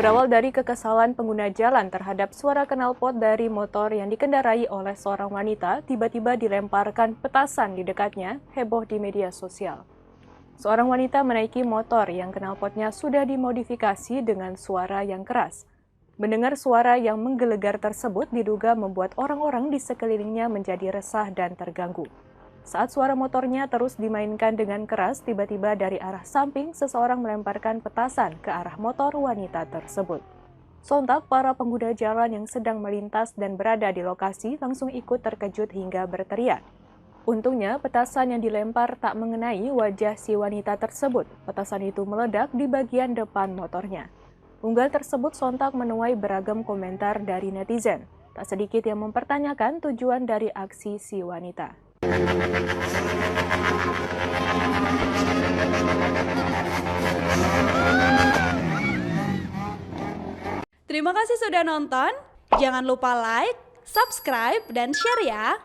Berawal dari kekesalan pengguna jalan terhadap suara knalpot dari motor yang dikendarai oleh seorang wanita, tiba-tiba dilemparkan petasan di dekatnya, heboh di media sosial. Seorang wanita menaiki motor yang knalpotnya sudah dimodifikasi dengan suara yang keras. Mendengar suara yang menggelegar tersebut diduga membuat orang-orang di sekelilingnya menjadi resah dan terganggu. Saat suara motornya terus dimainkan dengan keras, tiba-tiba dari arah samping seseorang melemparkan petasan ke arah motor wanita tersebut. Sontak, para pengguna jalan yang sedang melintas dan berada di lokasi langsung ikut terkejut hingga berteriak. Untungnya, petasan yang dilempar tak mengenai wajah si wanita tersebut. Petasan itu meledak di bagian depan motornya. Unggal tersebut sontak menuai beragam komentar dari netizen. Tak sedikit yang mempertanyakan tujuan dari aksi si wanita. Terima kasih sudah nonton. Jangan lupa like, subscribe, dan share ya.